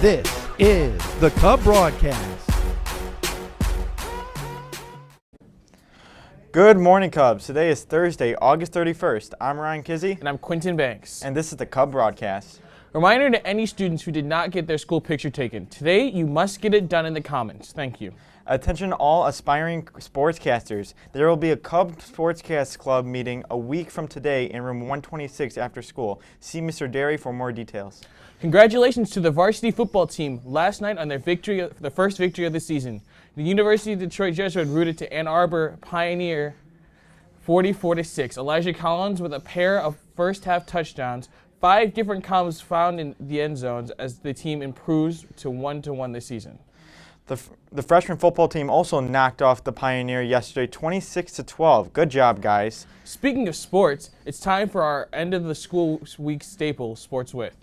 This is the Cub Broadcast. Good morning, Cubs. Today is Thursday, August 31st. I'm Ryan Kizzy. And I'm Quentin Banks. And this is the Cub Broadcast. Reminder to any students who did not get their school picture taken. Today, you must get it done in the comments. Thank you. Attention all aspiring sportscasters. There will be a Cub Sportscast Club meeting a week from today in room 126 after school. See Mr. Derry for more details. Congratulations to the varsity football team last night on their victory, the first victory of the season. The University of Detroit Jesuit rooted to Ann Arbor Pioneer 44-6. Elijah Collins with a pair of first-half touchdowns. 5 different Cubs found in the end zones as the team improves to 1-1 this season. The freshman football team also knocked off the Pioneer yesterday 26-12. Good job, guys. Speaking of sports, it's time for our end of the school week staple, Sports With.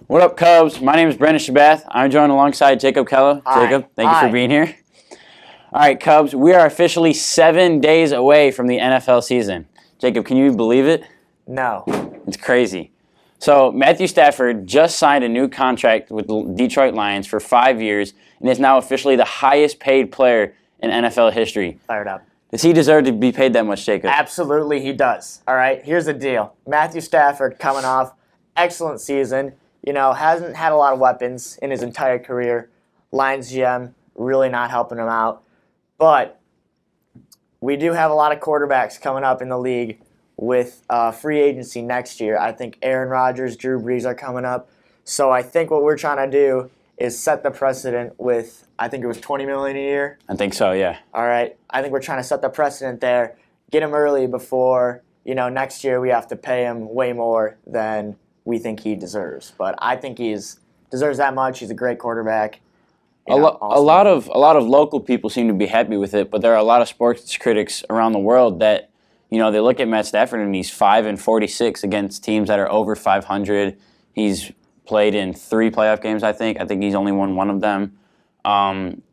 What up, Cubs? My name is Brendan Shabath. I'm joined alongside Jacob Keller. Jacob, thank you for being here. All right, Cubs, we are officially 7 days away from the NFL season. Jacob, can you believe it? No. It's crazy. So Matthew Stafford just signed a new contract with the Detroit Lions for 5 years and is now officially the highest paid player in NFL history. Fired up. Does he deserve to be paid that much, Jacob? Absolutely, he does. All right, here's the deal. Matthew Stafford coming off excellent season. You know, hasn't had a lot of weapons in his entire career. Lions GM really not helping him out. But we do have a lot of quarterbacks coming up in the league with free agency next year. I think Aaron Rodgers, Drew Brees are coming up. So I think what we're trying to do is set the precedent with, I think it was $20 million a year. I think so, yeah. All right. I think we're trying to set the precedent there, get him early before, next year we have to pay him way more than we think he deserves. But I think he deserves that much. He's a great quarterback. A lot of local people seem to be happy with it, but there are a lot of sports critics around the world that, they look at Matt Stafford and he's 5-46 against teams that are over 500. He's played in 3 playoff games, I think. I think he's only won 1 of them.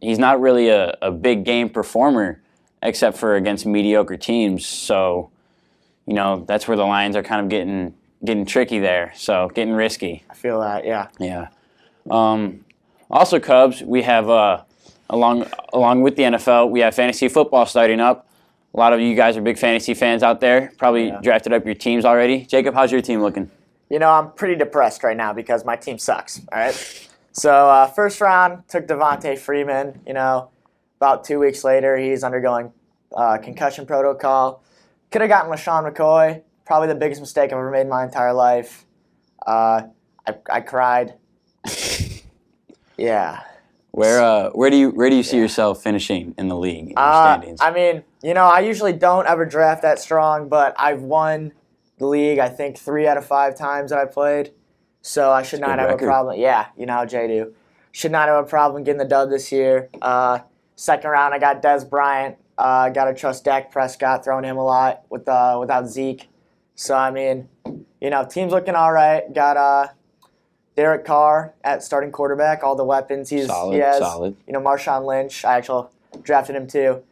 He's not really a big game performer except for against mediocre teams. So, that's where the Lions are kind of getting tricky there. So, getting risky. I feel that, yeah. Yeah. Also, Cubs, we have, along with the NFL, we have fantasy football starting up. A lot of you guys are big fantasy fans out there. Probably drafted up your teams already. Jacob, how's your team looking? I'm pretty depressed right now because my team sucks, all right? So first round, took Devontae Freeman. About 2 weeks later, he's undergoing concussion protocol. Could have gotten LaShawn McCoy. Probably the biggest mistake I've ever made in my entire life. I cried. Yeah. Where do you see yourself finishing in the league in the standings? I usually don't ever draft that strong, but I've won the league, I think, 3 out of 5 times that I played. So I should not have a problem. Yeah, how Jay do. Should not have a problem getting the dub this year. Second round, I got Dez Bryant. Got to trust Dak Prescott, throwing him a lot without Zeke. So, team's looking all right. Got Derek Carr at starting quarterback, all the weapons he has. Solid. Marshawn Lynch, I actually drafted him too.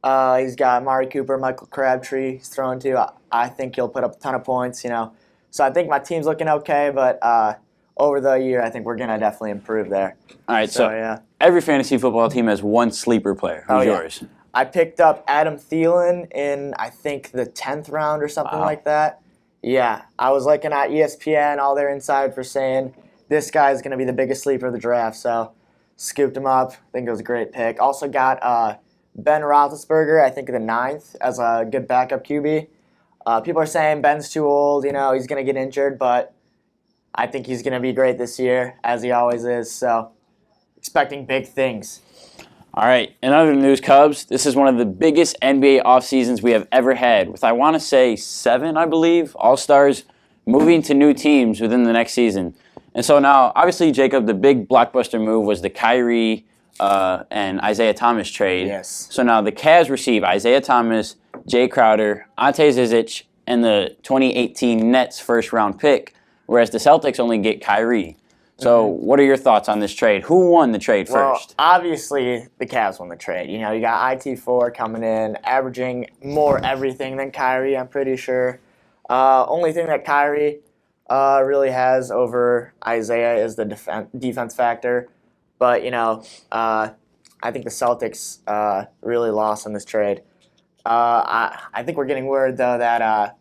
He's got Amari Cooper, Michael Crabtree he's throwing to. I think he'll put up a ton of points, So I think my team's looking okay, but over the year, I think we're going to definitely improve there. All right, so every fantasy football team has one sleeper player. Who's yours? I picked up Adam Thielen in, I think, the 10th round or something like that. Yeah, I was looking at ESPN, all their inside for saying this guy's going to be the biggest sleeper of the draft, so scooped him up. I think it was a great pick. Also got Ben Roethlisberger, I think, in the 9th as a good backup QB. People are saying Ben's too old, he's going to get injured, but I think he's going to be great this year, as he always is, so expecting big things. All right, in other news, Cubs, this is one of the biggest NBA offseasons we have ever had, with, I want to say, 7, I believe, All-Stars moving to new teams within the next season. And so now, obviously, Jacob, the big blockbuster move was the Kyrie and Isaiah Thomas trade. Yes. So now the Cavs receive Isaiah Thomas, Jay Crowder, Ante Zizic, and the 2018 Nets first-round pick, whereas the Celtics only get Kyrie. So what are your thoughts on this trade? Who won the trade Well, first? obviously the Cavs won the trade. You know, you got IT4 coming in, averaging more everything than Kyrie, I'm pretty sure. Only thing that Kyrie really has over Isaiah is the defense factor. But, you know, I think the Celtics really lost in this trade. I think we're getting word, though, that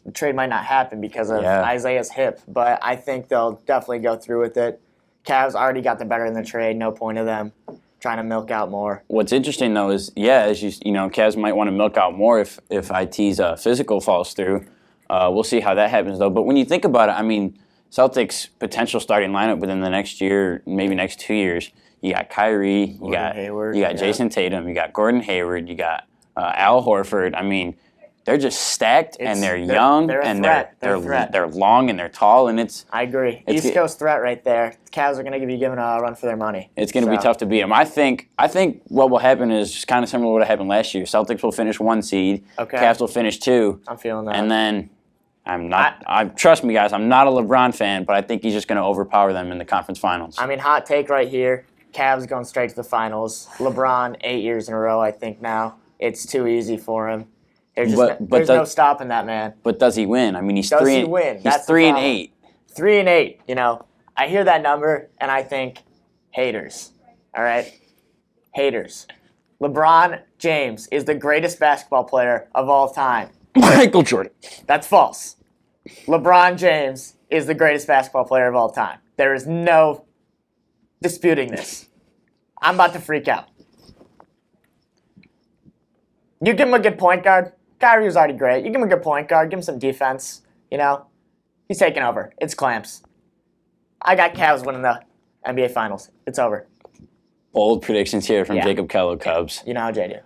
the trade might not happen because of Isaiah's hip. But I think they'll definitely go through with it. Cavs already got the better in the trade. No point of them trying to milk out more. What's interesting though is, as you know, Cavs might want to milk out more if IT's physical falls through. We'll see how that happens though. But when you think about it, I mean, Celtics' potential starting lineup within the next year, maybe next 2 years, you got Kyrie, you got Jason Tatum, you got Gordon Hayward, you got Al Horford. I mean, they're just stacked, and they're young, and they're long, and they're tall, and it's. I agree. East Coast threat right there. The Cavs are going to be given a run for their money. It's going to be tough to beat them. I think what will happen is just kind of similar to what happened last year. Celtics will finish 1 seed. Okay. Cavs will finish 2. I'm feeling that. And then trust me, guys. I'm not a LeBron fan, but I think he's just going to overpower them in the conference finals. I mean, hot take right here. Cavs going straight to the finals. LeBron 8 years in a row, I think now. It's too easy for him. There's no stopping that man. But does he win? I mean, he's does 3. He win? He's That's 3-8. 3-8. You know, I hear that number and I think haters. All right, haters. LeBron James is the greatest basketball player of all time. Michael Jordan. That's false. LeBron James is the greatest basketball player of all time. There is no disputing this. I'm about to freak out. You give him a good point guard. Kyrie was already great. You give him a good point guard. Give him some defense. You know, he's taking over. It's clamps. I got Cavs winning the NBA Finals. It's over. Bold predictions here from Jacob Kello, Cubs. You know how Jay do.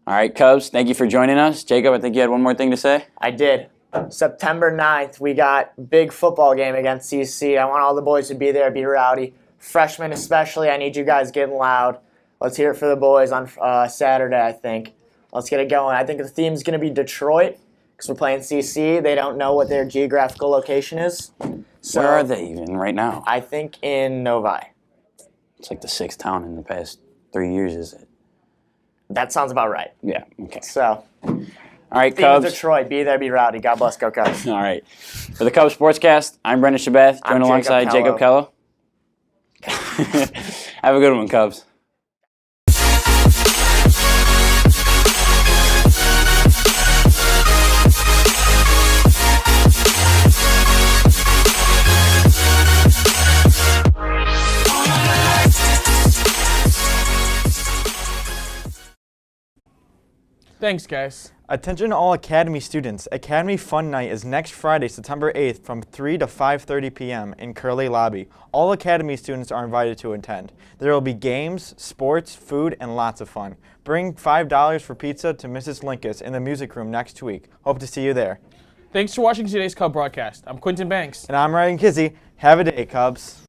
All right, Cubs, thank you for joining us. Jacob, I think you had one more thing to say? I did. September 9th, we got big football game against CC. I want all the boys to be there, be rowdy. Freshmen especially, I need you guys getting loud. Let's hear it for the boys on Saturday, I think. Let's get it going. I think the theme's going to be Detroit because we're playing CC. They don't know what their geographical location is. So where are they even right now? I think in Novi. It's like the 6th town in the past 3 years, is it? That sounds about right. Yeah, okay. So, all right, theme Cubs. of Detroit, be there, be rowdy. God bless, go Cubs. All right. For the Cubs Sportscast, I'm Brendan Shabath, joined alongside Jacob Kello. Have a good one, Cubs. Thanks, guys. Attention all Academy students. Academy Fun Night is next Friday, September 8th from 3 to 5:30 p.m. in Curley Lobby. All Academy students are invited to attend. There will be games, sports, food, and lots of fun. Bring $5 for pizza to Mrs. Linkus in the music room next week. Hope to see you there. Thanks for watching today's Cub broadcast. I'm Quentin Banks. And I'm Ryan Kizzy. Have a day, Cubs.